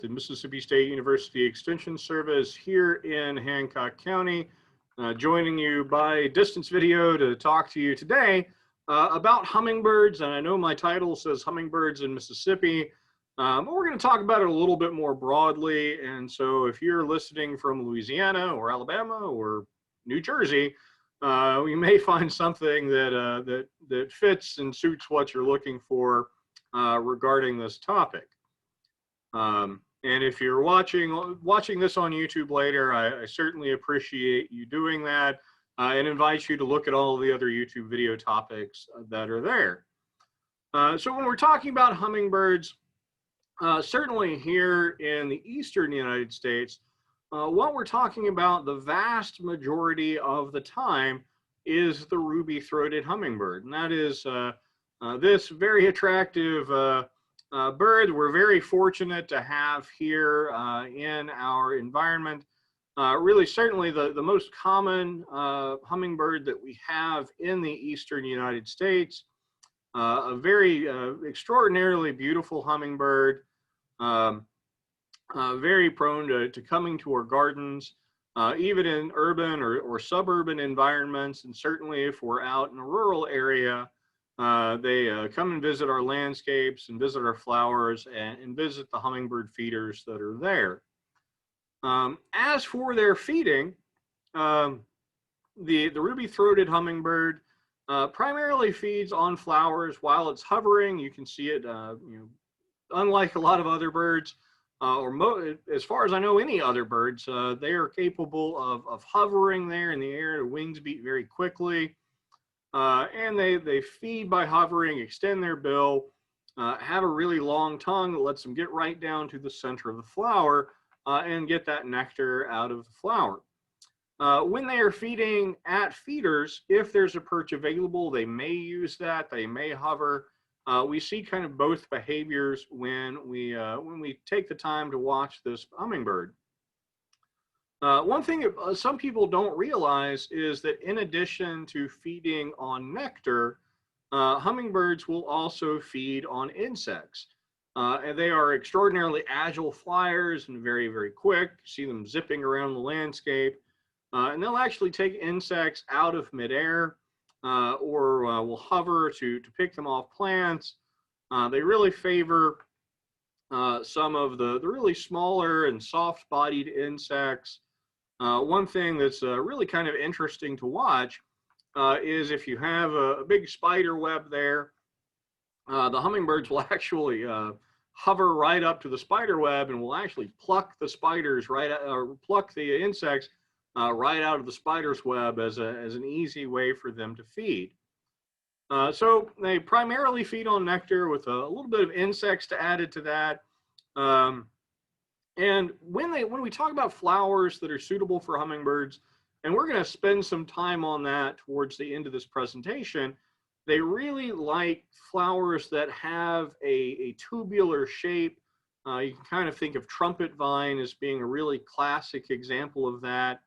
the Mississippi State University Extension Service here in Hancock County, joining you by distance video to talk to you today about hummingbirds. And I know my title says Hummingbirds in Mississippi, but we're going to talk about it a little bit more broadly. And so if you're listening from Louisiana or Alabama or New Jersey, we may find something that fits and suits what you're looking for regarding this topic. And if you're watching this on YouTube later, I certainly appreciate you doing that and invite you to look at all of the other YouTube video topics that are there. So when we're talking about hummingbirds, certainly here in the Eastern United States, what we're talking about the vast majority of the time is the ruby-throated hummingbird. And that is this very attractive bird we're very fortunate to have here in our environment. Really, certainly the most common hummingbird that we have in the Eastern United States. A very extraordinarily beautiful hummingbird, very prone to coming to our gardens, even in urban or suburban environments. And certainly if we're out in a rural area, they come and visit our landscapes and visit our flowers and visit the hummingbird feeders that are there. As for their feeding, the ruby-throated hummingbird primarily feeds on flowers while it's hovering. You can see it, unlike a lot of other birds, as far as I know, any other birds, they are capable of hovering there in the air. Their wings beat very quickly. And they feed by hovering, extend their bill, have a really long tongue that lets them get right down to the center of the flower and get that nectar out of the flower. When they are feeding at feeders, if there's a perch available, they may use that, they may hover. We see kind of both behaviors when we take the time to watch this hummingbird. One thing that some people don't realize is that in addition to feeding on nectar, hummingbirds will also feed on insects. And they are extraordinarily agile flyers and very, very quick. You see them zipping around the landscape. And they'll actually take insects out of midair or will hover to pick them off plants. They really favor some of the really smaller and soft-bodied insects. One thing that's really kind of interesting to watch is if you have a big spider web there, the hummingbirds will actually hover right up to the spider web and will actually pluck the spiders pluck the insects right out of the spider's web as an easy way for them to feed. So they primarily feed on nectar with a little bit of insects to add it to that. And when we talk about flowers that are suitable for hummingbirds, and we're going to spend some time on that towards the end of this presentation, they really like flowers that have a tubular shape. You can kind of think of trumpet vine as being a really classic example of that.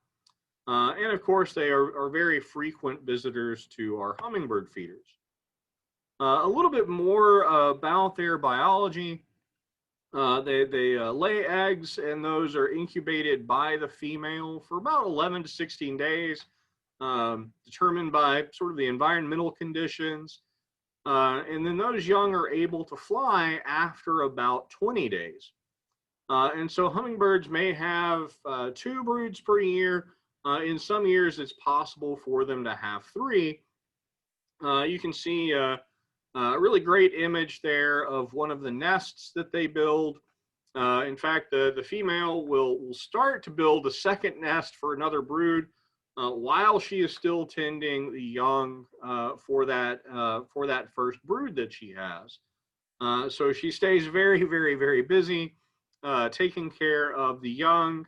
And of course, they are very frequent visitors to our hummingbird feeders. A little bit more about their biology. They lay eggs, and those are incubated by the female for about 11 to 16 days, determined by sort of the environmental conditions. And then those young are able to fly after about 20 days. And so hummingbirds may have 2 broods per year. In some years, it's possible for them to have 3. You can see a really great image there of one of the nests that they build. In fact, the female will start to build a second nest for another brood while she is still tending the young for that first brood that she has. So she stays very, very, very busy taking care of the young.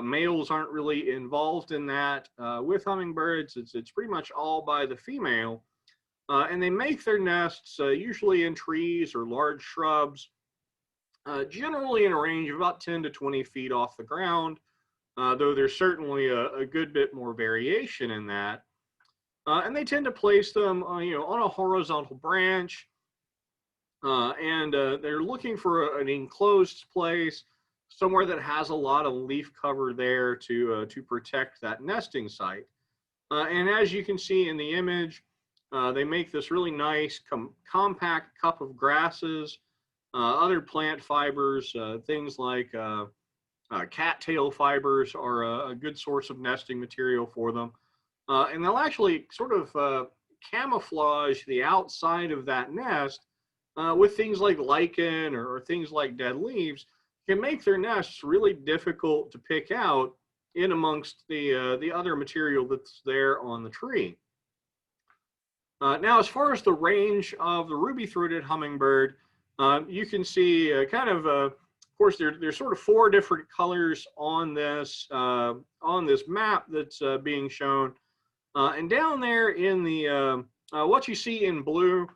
Males aren't really involved in that. With hummingbirds, it's pretty much all by the female. And they make their nests usually in trees or large shrubs, generally in a range of about 10 to 20 feet off the ground, though there's certainly a good bit more variation in that. And they tend to place them on a horizontal branch, and they're looking for an enclosed place somewhere that has a lot of leaf cover there to protect that nesting site. And as you can see in the image, they make this really nice compact cup of grasses, other plant fibers, things like cattail fibers are a good source of nesting material for them. And they'll actually sort of camouflage the outside of that nest with things like lichen or things like dead leaves, can make their nests really difficult to pick out in amongst the other material that's there on the tree. Now, as far as the range of the ruby-throated hummingbird, you can see of course, there's sort of 4 different colors on this map that's being shown. And down there in the, what you see in blue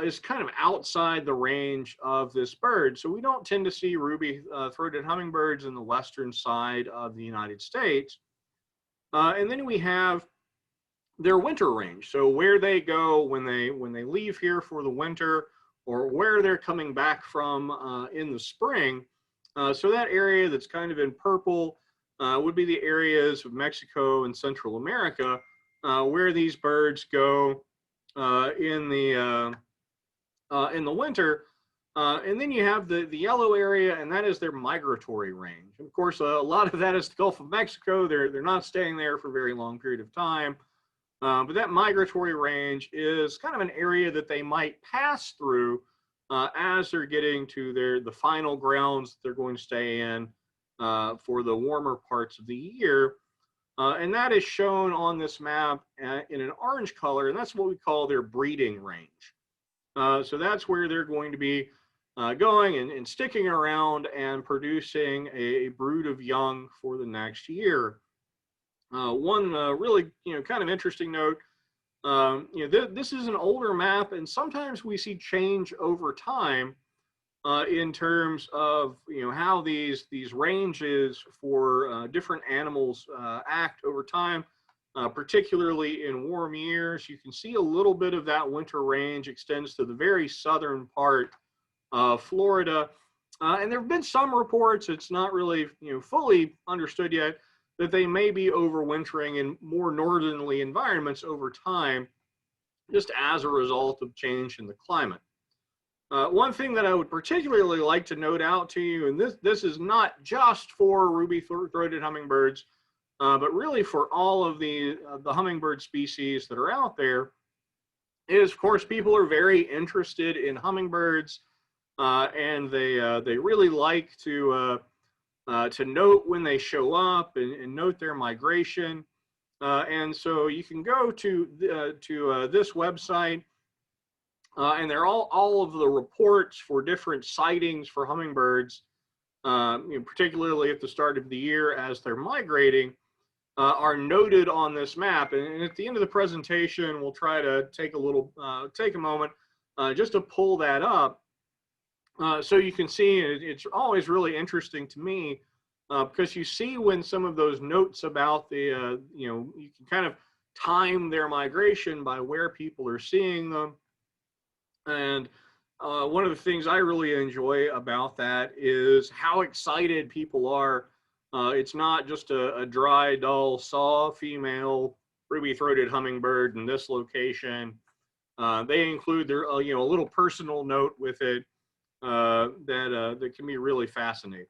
is kind of outside the range of this bird. So we don't tend to see ruby-throated hummingbirds in the western side of the United States. And then we have their winter range. So where they go when they leave here for the winter, or where they're coming back from in the spring. So that area that's kind of in purple would be the areas of Mexico and Central America where these birds go in the winter. And then you have the yellow area, and that is their migratory range. Of course, a lot of that is the Gulf of Mexico. They're not staying there for a very long period of time. But that migratory range is kind of an area that they might pass through as they're getting to the final grounds they're going to stay in for the warmer parts of the year. And that is shown on this map in an orange color, and that's what we call their breeding range. So that's where they're going to be going and sticking around and producing a brood of young for the next year. One really, kind of interesting note, this is an older map, and sometimes we see change over time in terms of, how these ranges for different animals act over time, particularly in warm years. You can see a little bit of that winter range extends to the very southern part of Florida. And there have been some reports, it's not really, fully understood yet, that they may be overwintering in more northerly environments over time, just as a result of change in the climate. One thing that I would particularly like to note out to you, and this is not just for ruby-throated hummingbirds, but really for all of the hummingbird species that are out there, is, of course, people are very interested in hummingbirds, and they really like to note when they show up and note their migration. And so you can go to this website, and they're all of the reports for different sightings for hummingbirds, particularly at the start of the year as they're migrating, are noted on this map. And at the end of the presentation, we'll try to take a moment just to pull that up. So you can see it's always really interesting to me because you see when some of those notes about you can kind of time their migration by where people are seeing them. And one of the things I really enjoy about that is how excited people are. It's not just a dry, dull, saw female ruby-throated hummingbird in this location. They include their a little personal note with it. That can be really fascinating.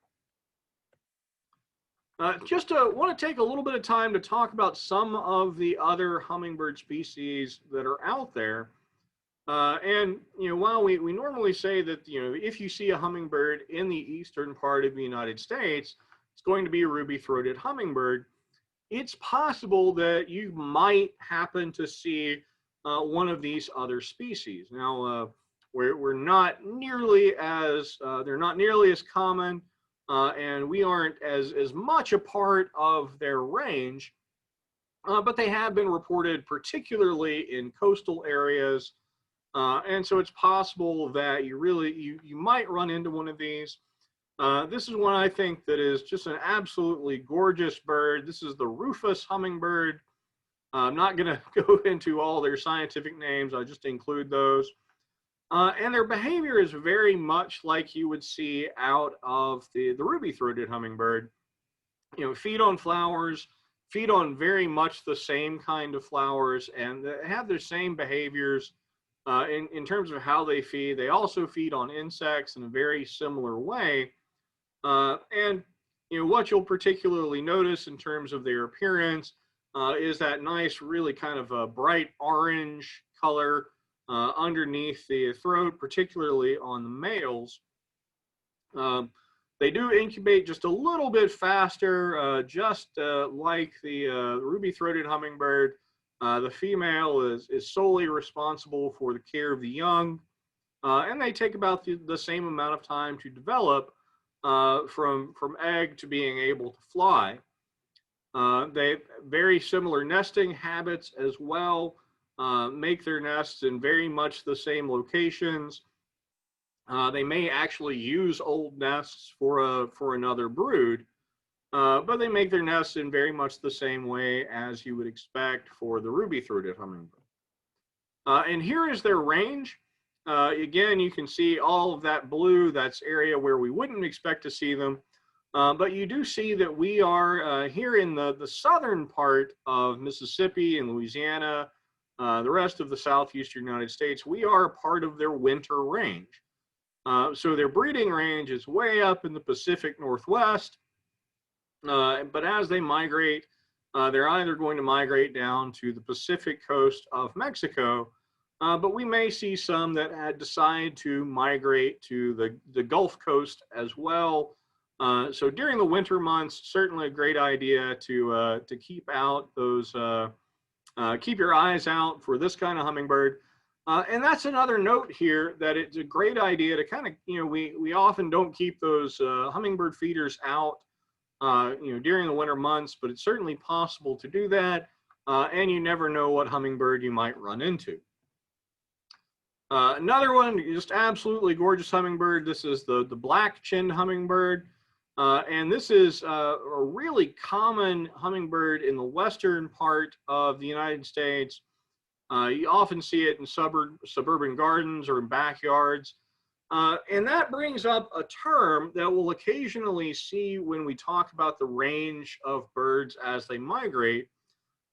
Just want to take a little bit of time to talk about some of the other hummingbird species that are out there. And while we normally say that if you see a hummingbird in the eastern part of the United States, it's going to be a ruby-throated hummingbird, it's possible that you might happen to see one of these other species. Now, we're not nearly as they're not nearly as common, and we aren't as much a part of their range, but they have been reported particularly in coastal areas, and so it's possible that you might run into one of these. This is one I think that is just an absolutely gorgeous bird. This is the rufous hummingbird. I'm not going to go into all their scientific names. I'll just include those. And their behavior is very much like you would see out of the ruby-throated hummingbird. You know, feed on flowers, feed on very much the same kind of flowers, and they have the same behaviors in terms of how they feed. They also feed on insects in a very similar way. And you know, what you'll particularly notice in terms of their appearance is that nice, really kind of a bright orange color underneath the throat, particularly on the males. They do incubate just a little bit faster, just like the ruby-throated hummingbird. The female is solely responsible for the care of the young, and they take about the same amount of time to develop from egg to being able to fly. They have very similar nesting habits as well, make their nests in very much the same locations. They may actually use old nests for another brood, but they make their nests in very much the same way as you would expect for the ruby-throated hummingbird. And here is their range. Again, you can see all of that blue. That's area where we wouldn't expect to see them. But you do see that we are here in the southern part of Mississippi and Louisiana, the rest of the southeastern United States. We are a part of their winter range. So their breeding range is way up in the Pacific Northwest, but as they migrate, they're either going to migrate down to the Pacific coast of Mexico, but we may see some that decide to migrate to the Gulf Coast as well. So during the winter months, certainly a great idea to keep out those, keep your eyes out for this kind of hummingbird. And that's another note here, that it's a great idea to kind of, you know, we often don't keep those hummingbird feeders out, you know, during the winter months, but it's certainly possible to do that. And you never know what hummingbird you might run into. Another one, just absolutely gorgeous hummingbird. This is the black-chinned hummingbird. And this is a really common hummingbird in the western part of the United States. You often see it in suburban gardens or in backyards. And that brings up a term that we'll occasionally see when we talk about the range of birds as they migrate.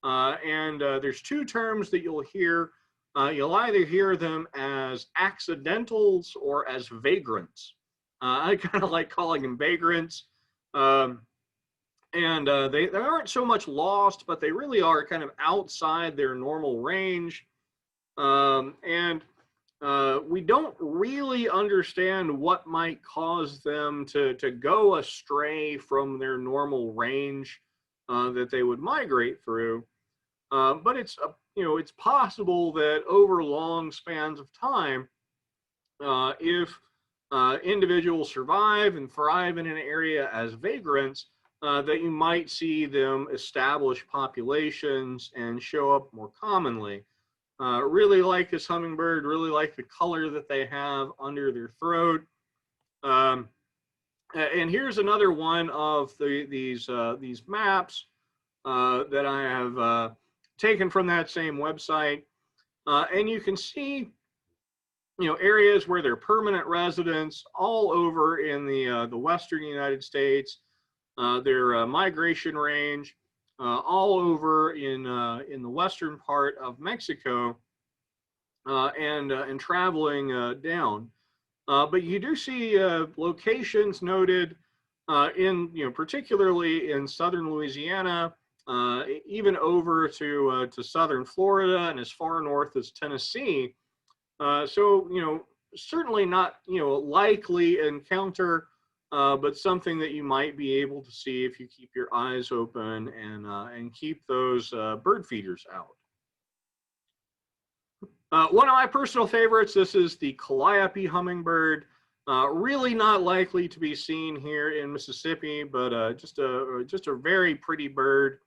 There's two terms that you'll hear. You'll either hear them as accidentals or as vagrants. I kind of like calling them vagrants. They aren't so much lost, but they really are kind of outside their normal range. We don't really understand what might cause them to go astray from their normal range that they would migrate through. But it's possible that over long spans of time, if individuals survive and thrive in an area as vagrants, that you might see them establish populations and show up more commonly. Really like this hummingbird, really like the color that they have under their throat. And here's another one of these maps that I have taken from that same website. And you can see, you know, areas where they're permanent residents all over in the western United States. Their migration range all over in the western part of Mexico, and traveling down. But you do see locations noted in, you know, particularly in southern Louisiana, even over to southern Florida and as far north as Tennessee. So, you know, certainly not, you know, likely encounter, but something that you might be able to see if you keep your eyes open and keep those bird feeders out. One of my personal favorites, this is the Calliope hummingbird. Really not likely to be seen here in Mississippi, but just a very pretty bird.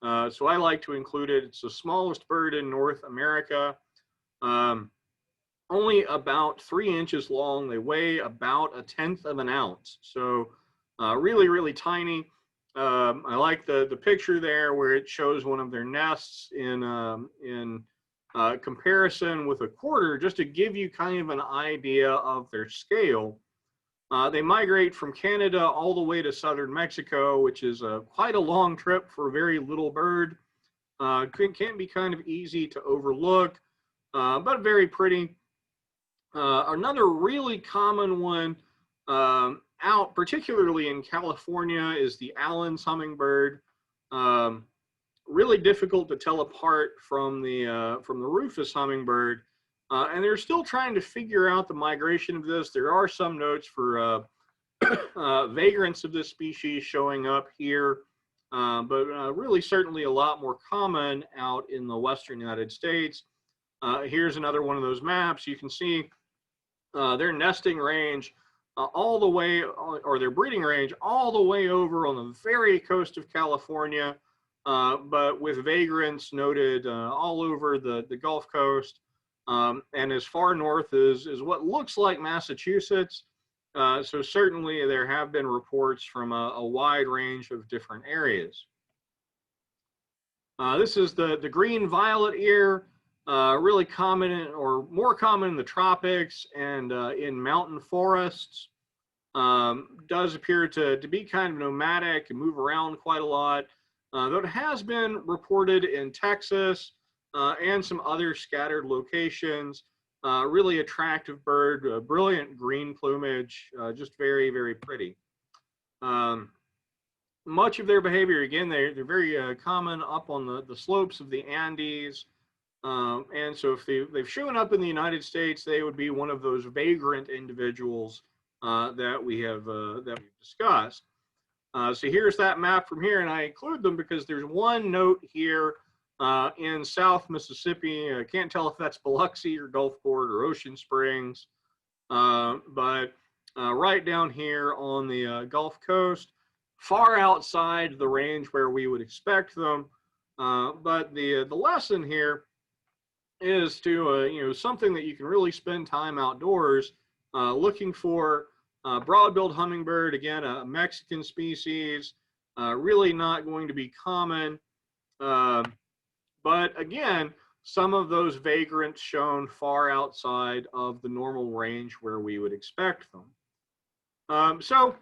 So I like to include it. It's the smallest bird in North America. Only about 3 inches long. They weigh about 1/10 of an ounce. So really, really tiny. I like the picture there where it shows one of their nests in comparison with a quarter, just to give you kind of an idea of their scale. They migrate from Canada all the way to southern Mexico, which is quite a long trip for a very little bird. Can be kind of easy to overlook, but very pretty. Another really common one out, particularly in California, is the Allen's hummingbird. Really difficult to tell apart from the rufous hummingbird, and they're still trying to figure out the migration of this. There are some notes for vagrants of this species showing up here, but really certainly a lot more common out in the western United States. Here's another one of those maps. You can see their nesting range all the way, or their breeding range all the way over on the very coast of California, but with vagrants noted all over the Gulf Coast, and as far north as what looks like Massachusetts. So certainly there have been reports from a wide range of different areas. This is the green violet ear, really common or more common in the tropics and in mountain forests. Does appear to be kind of nomadic and move around quite a lot, though it has been reported in Texas and some other scattered locations. Really attractive bird, brilliant green plumage, just very, very pretty. Much of their behavior, again, they're very common up on the slopes of the Andes. And so if they've shown up in the United States, they would be one of those vagrant individuals that we've discussed. So here's that map from here, and I include them because there's one note here in South Mississippi. I can't tell if that's Biloxi or Gulfport or Ocean Springs, but right down here on the Gulf Coast, far outside the range where we would expect them. But the lesson here is to something that you can really spend time outdoors looking for. Broad-billed hummingbird, again, a Mexican species, really not going to be common. But again, some of those vagrants shown far outside of the normal range where we would expect them. So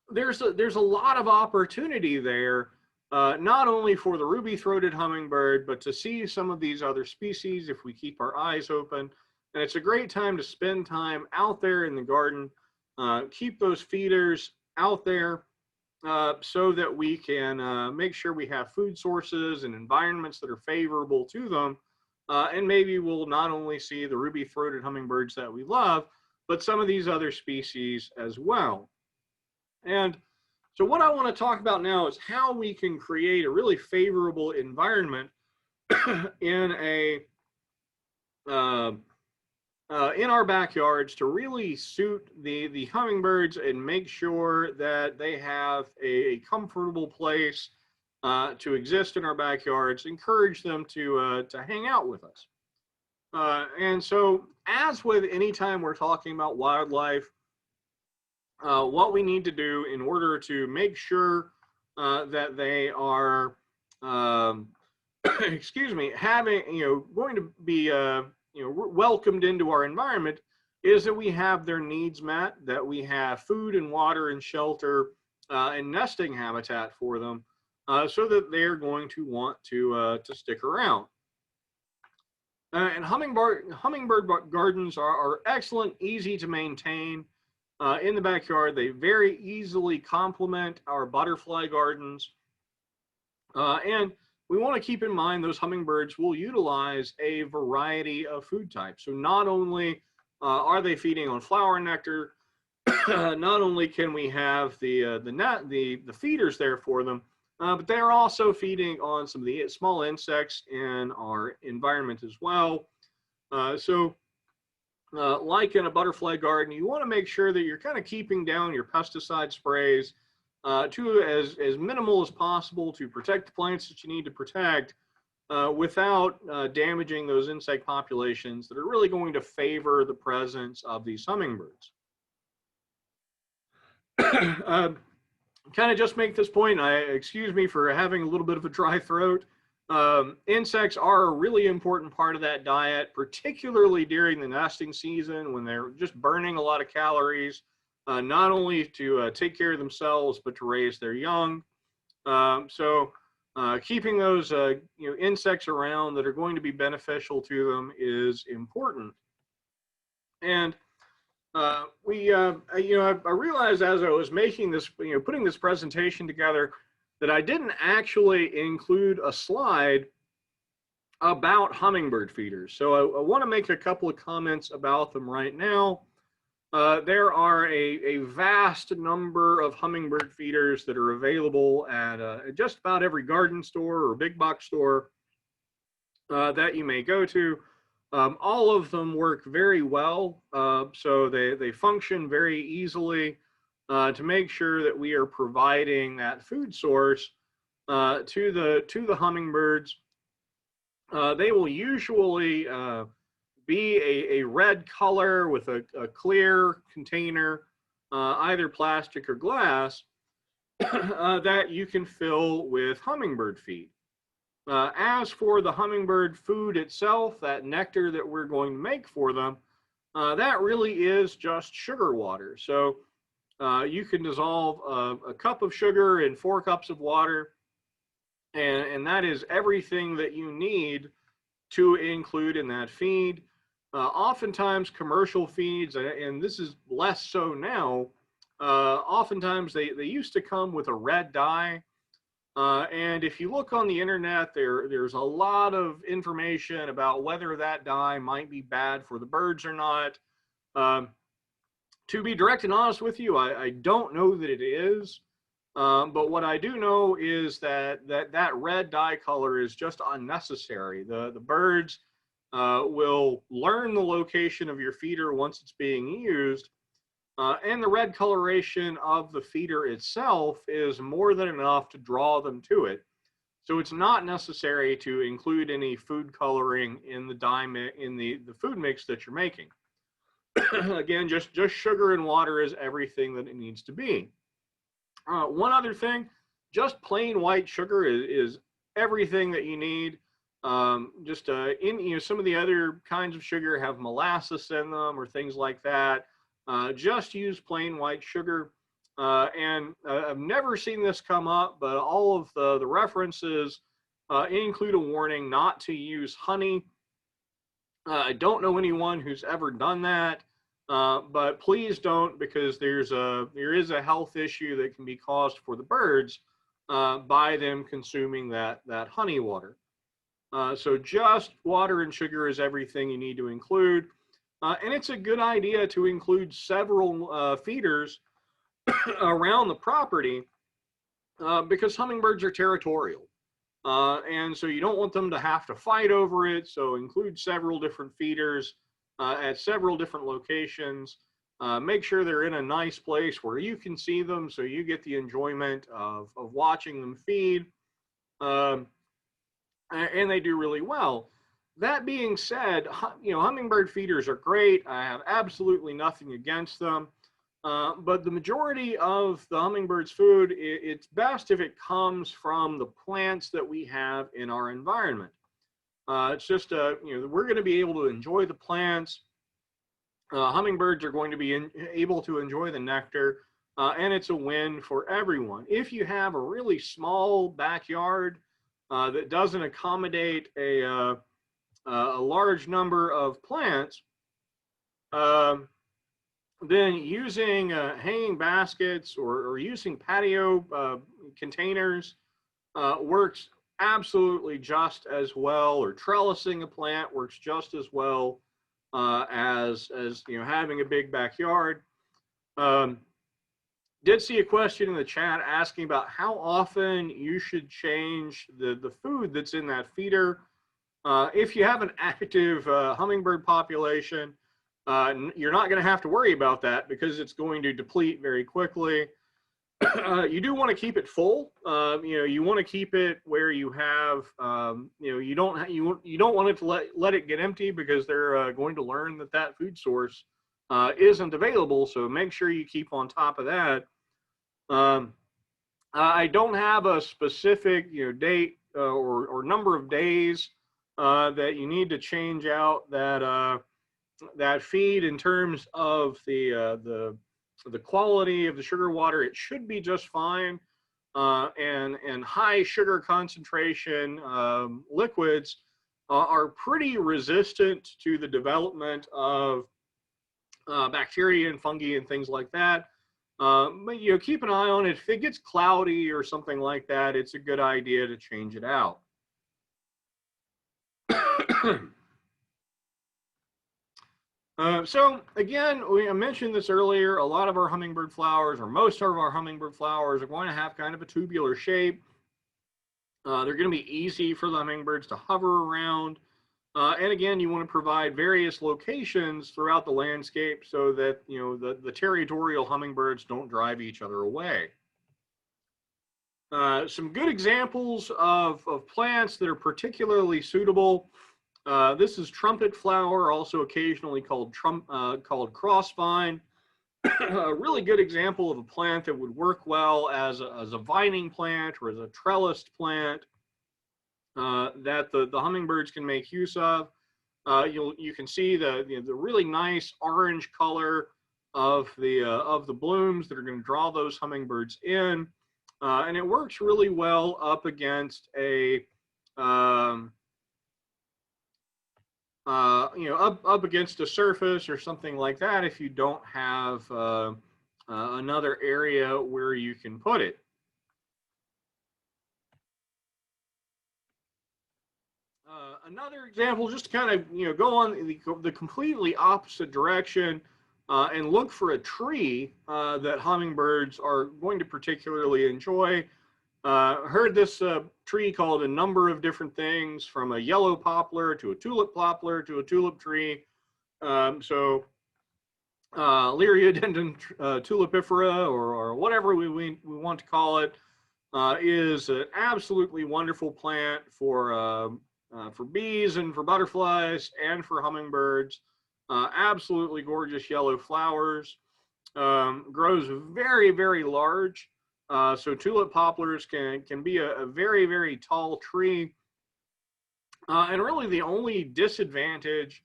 there's a lot of opportunity there, not only for the ruby-throated hummingbird, but to see some of these other species if we keep our eyes open. And it's a great time to spend time out there in the garden. Keep those feeders out there so that we can make sure we have food sources and environments that are favorable to them. And maybe we'll not only see the ruby-throated hummingbirds that we love, but some of these other species as well. And so what I want to talk about now is how we can create a really favorable environment in our backyards to really suit the hummingbirds and make sure that they have a comfortable place to exist in our backyards, encourage them to hang out with us. And so, as with any time we're talking about wildlife, what we need to do in order to make sure that they are, excuse me, going to be welcomed into our environment is that we have their needs met, that we have food and water and shelter and nesting habitat for them, so that they're going to want to stick around. And hummingbird gardens are excellent, easy to maintain in the backyard. They very easily complement our butterfly gardens, and we want to keep in mind those hummingbirds will utilize a variety of food types. So not only are they feeding on flower nectar, not only can we have the feeders there for them, but they're also feeding on some of the small insects in our environment as well. Like in a butterfly garden, you want to make sure that you're kind of keeping down your pesticide sprays to as minimal as possible to protect the plants that you need to protect without damaging those insect populations that are really going to favor the presence of these hummingbirds. Kind of just make this point, excuse me for having a little bit of a dry throat. Insects are a really important part of that diet, particularly during the nesting season when they're just burning a lot of calories, not only to take care of themselves, but to raise their young. So keeping those insects around that are going to be beneficial to them is important. And I realized as I was making this, putting this presentation together, that I didn't actually include a slide about hummingbird feeders. So I want to make a couple of comments about them right now. There are a vast number of hummingbird feeders that are available at just about every garden store or big box store that you may go to. All of them work very well, so they function very easily to make sure that we are providing that food source to the hummingbirds. They will usually be a red color with a clear container, either plastic or glass, that you can fill with hummingbird feed. As for the hummingbird food itself, that nectar that we're going to make for them, that really is just sugar water. So you can dissolve a cup of sugar in 4 cups of water, and that is everything that you need to include in that feed. Oftentimes commercial feeds, and this is less so now, oftentimes they used to come with a red dye. And if you look on the internet, there's a lot of information about whether that dye might be bad for the birds or not. To be direct and honest with you, I don't know that it is. But what I do know is that red dye color is just unnecessary. The birds will learn the location of your feeder once it's being used. And the red coloration of the feeder itself is more than enough to draw them to it. So it's not necessary to include any food coloring in the dye in the food mix that you're making. Again, just sugar and water is everything that it needs to be. One other thing, just plain white sugar is everything that you need. Some of the other kinds of sugar have molasses in them or things like that. Just use plain white sugar. And I've never seen this come up, but all of the references include a warning not to use honey. I don't know anyone who's ever done that, but please don't, because there is a health issue that can be caused for the birds by them consuming that honey water. So just water and sugar is everything you need to include. And it's a good idea to include several feeders around the property because hummingbirds are territorial. And so you don't want them to have to fight over it. So include several different feeders at several different locations. Make sure they're in a nice place where you can see them so you get the enjoyment of watching them feed. And they do really well. That being said, hummingbird feeders are great. I have absolutely nothing against them. But the majority of the hummingbird's food, it's best if it comes from the plants that we have in our environment. It's just, we're going to be able to enjoy the plants. Hummingbirds are going to be able to enjoy the nectar, and it's a win for everyone. If you have a really small backyard that doesn't accommodate a large number of plants, then using hanging baskets or using patio containers works absolutely just as well, or trellising a plant works just as well as having a big backyard. Did see a question in the chat asking about how often you should change the food that's in that feeder. If you have an active hummingbird population, you're not going to have to worry about that because it's going to deplete very quickly. You do want to keep it full. You want to keep it where you have, you don't want it to let it get empty because they're going to learn that food source isn't available. So make sure you keep on top of that. I don't have a specific date or number of days that you need to change out that feed in terms of the quality of the sugar water. It should be just fine. And high sugar concentration liquids are pretty resistant to the development of bacteria and fungi and things like that. But keep an eye on it. If it gets cloudy or something like that, it's a good idea to change it out. So again, I mentioned this earlier, a lot of our hummingbird flowers, or most of our hummingbird flowers, are going to have kind of a tubular shape. They're going to be easy for the hummingbirds to hover around. And again, you want to provide various locations throughout the landscape so that the territorial hummingbirds don't drive each other away. Some good examples of plants that are particularly suitable. This is trumpet flower, also occasionally called crossvine. A really good example of a plant that would work well as a vining plant or as a trellised plant that the hummingbirds can make use of. You can see the really nice orange color of the blooms that are going to draw those hummingbirds in, and it works really well up against up against a surface or something like that if you don't have another area where you can put it. Another example, just to kind of go on the completely opposite direction and look for a tree that hummingbirds are going to particularly enjoy. Heard this tree called a number of different things, from a yellow poplar to a tulip poplar to a tulip tree. Liriodendron tulipifera, or whatever we want to call it, is an absolutely wonderful plant for bees and for butterflies and for hummingbirds. Absolutely gorgeous yellow flowers. Grows very, very large. So tulip poplars can be a very, very tall tree. And really the only disadvantage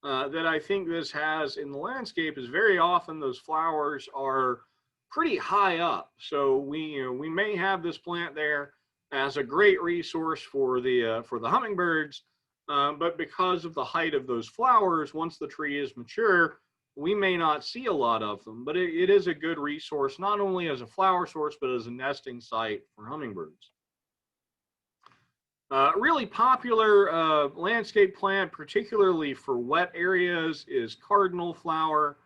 that I think this has in the landscape is very often those flowers are pretty high up. So we may have this plant there as a great resource for the hummingbirds, but because of the height of those flowers, once the tree is mature, we may not see a lot of them. But it is a good resource, not only as a flower source, but as a nesting site for hummingbirds. Really popular landscape plant, particularly for wet areas, is Cardinal Flower.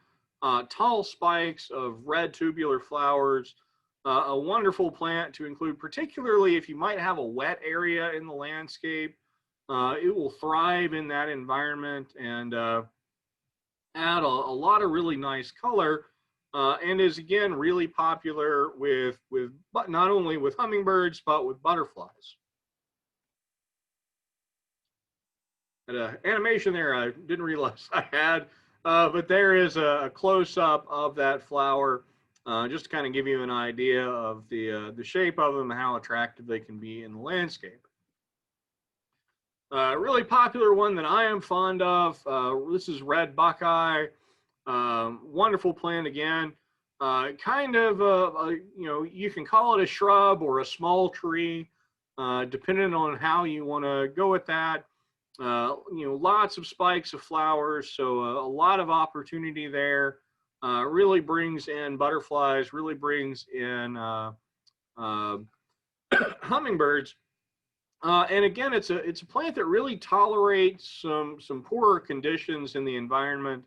Tall spikes of red tubular flowers. A wonderful plant to include, particularly if you might have a wet area in the landscape. It will thrive in that environment and add a lot of really nice color, and is again really popular with not only with hummingbirds but with butterflies. An animation there I didn't realize I had, but there is a close-up of that flower, just to kind of give you an idea of the shape of them and how attractive they can be in the landscape. Really popular one that I am fond of, this is red Buckeye. Wonderful plant again. Kind of, you can call it a shrub or a small tree, depending on how you want to go with that. Lots of spikes of flowers, so a lot of opportunity there. Really brings in butterflies, really brings in hummingbirds. And again, it's a plant that really tolerates some poorer conditions in the environment.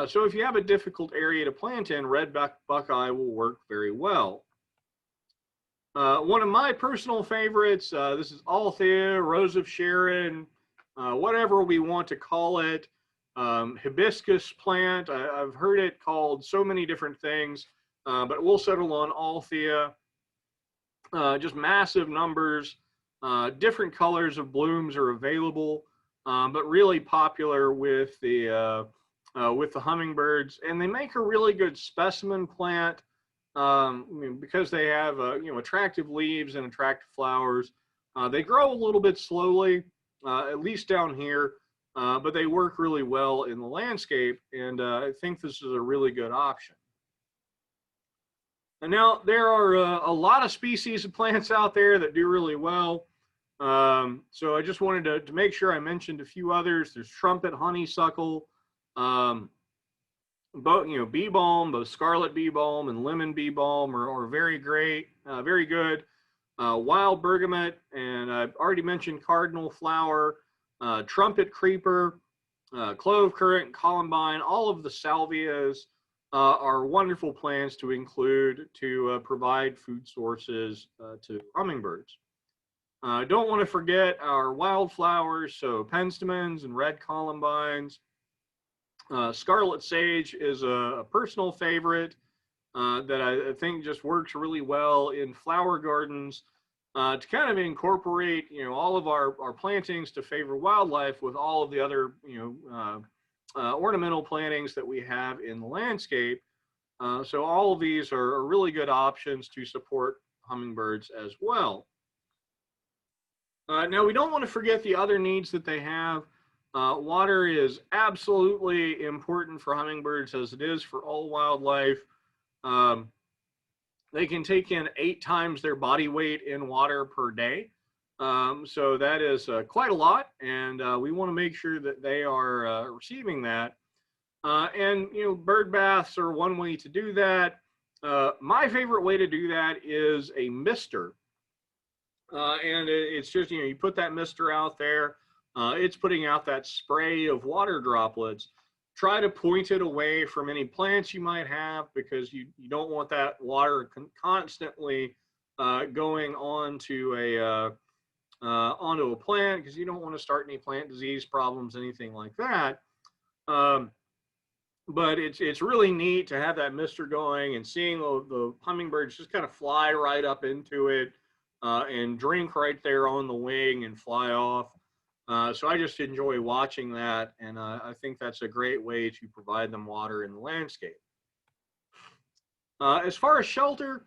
So if you have a difficult area to plant in, red Buckeye will work very well. One of my personal favorites, this is Althea, Rose of Sharon, whatever we want to call it. Hibiscus plant. I've heard it called so many different things, but we'll settle on Althea. Just massive numbers. Different colors of blooms are available, but really popular with the hummingbirds, and they make a really good specimen plant because they have attractive leaves and attractive flowers. They grow a little bit slowly, at least down here, but they work really well in the landscape, and I think this is a really good option. And now there are a lot of species of plants out there that do really well. So I just wanted to make sure I mentioned a few others. There's trumpet honeysuckle, both, bee balm, both scarlet bee balm and lemon bee balm are very great, very good. Wild bergamot, and I've already mentioned cardinal flower, trumpet creeper, clove currant, columbine. All of the salvias are wonderful plants to include to provide food sources to hummingbirds. Don't want to forget our wildflowers, so penstemons and red columbines. Scarlet sage is a personal favorite that I think just works really well in flower gardens to kind of incorporate, all of our plantings to favor wildlife with all of the other, ornamental plantings that we have in the landscape. So all of these are really good options to support hummingbirds as well. Now, we don't want to forget the other needs that they have. Water is absolutely important for hummingbirds, as it is for all wildlife. They can take in 8 times their body weight in water per day. So that is quite a lot, and we want to make sure that they are receiving that. And bird baths are one way to do that. My favorite way to do that is a mister. And it's just, you put that mister out there, it's putting out that spray of water droplets. Try to point it away from any plants you might have, because you don't want that water constantly going onto a plant, because you don't want to start any plant disease problems, anything like that. But it's really neat to have that mister going and seeing the hummingbirds just kind of fly right up into it and drink right there on the wing and fly off. So I just enjoy watching that, and I think that's a great way to provide them water in the landscape. As far as shelter,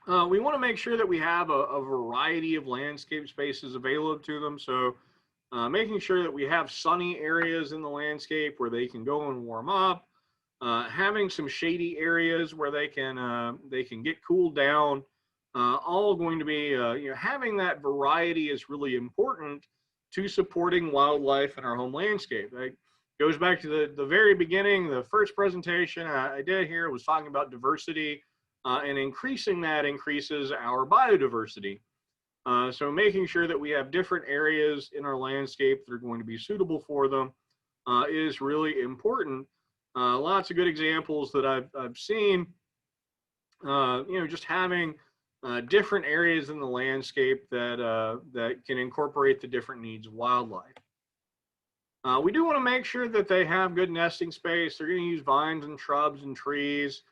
we want to make sure that we have a variety of landscape spaces available to them. So making sure that we have sunny areas in the landscape where they can go and warm up, having some shady areas where they can get cooled down. All going to be, having that variety is really important to supporting wildlife in our home landscape. It goes back to the very beginning. The first presentation I did here was talking about diversity, and increasing that increases our biodiversity. So making sure that we have different areas in our landscape that are going to be suitable for them is really important. Lots of good examples that I've seen, just having different areas in the landscape that can incorporate the different needs of wildlife. We do want to make sure that they have good nesting space. They're going to use vines and shrubs and trees.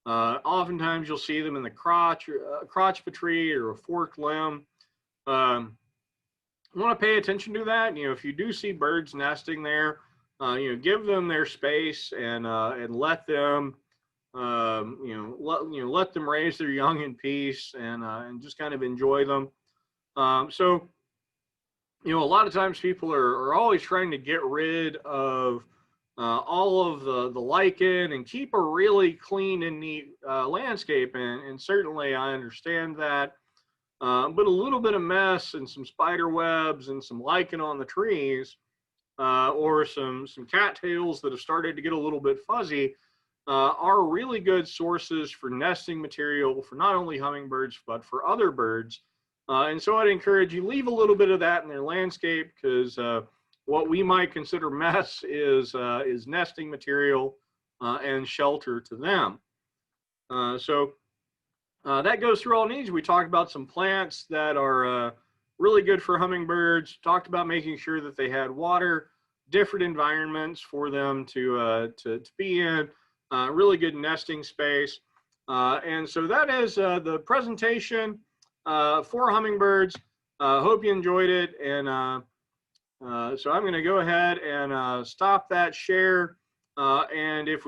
Oftentimes you'll see them in the crotch of a tree or a forked limb. You want to pay attention to that. If you do see birds nesting there, give them their space and let them let them raise their young in peace and just kind of enjoy them. So a lot of times people are always trying to get rid of all of the lichen and keep a really clean and neat landscape. And certainly I understand that. But a little bit of mess and some spider webs and some lichen on the trees, or some cattails that have started to get a little bit fuzzy, are really good sources for nesting material for not only hummingbirds, but for other birds. And so I'd encourage you, leave a little bit of that in their landscape, because what we might consider mess is nesting material and shelter to them. So that goes through all needs. We talked about some plants that are really good for hummingbirds, talked about making sure that they had water, different environments for them to be in, really good nesting space. And so that is the presentation for hummingbirds. Hope you enjoyed it. And so I'm going to go ahead and stop that share. And if we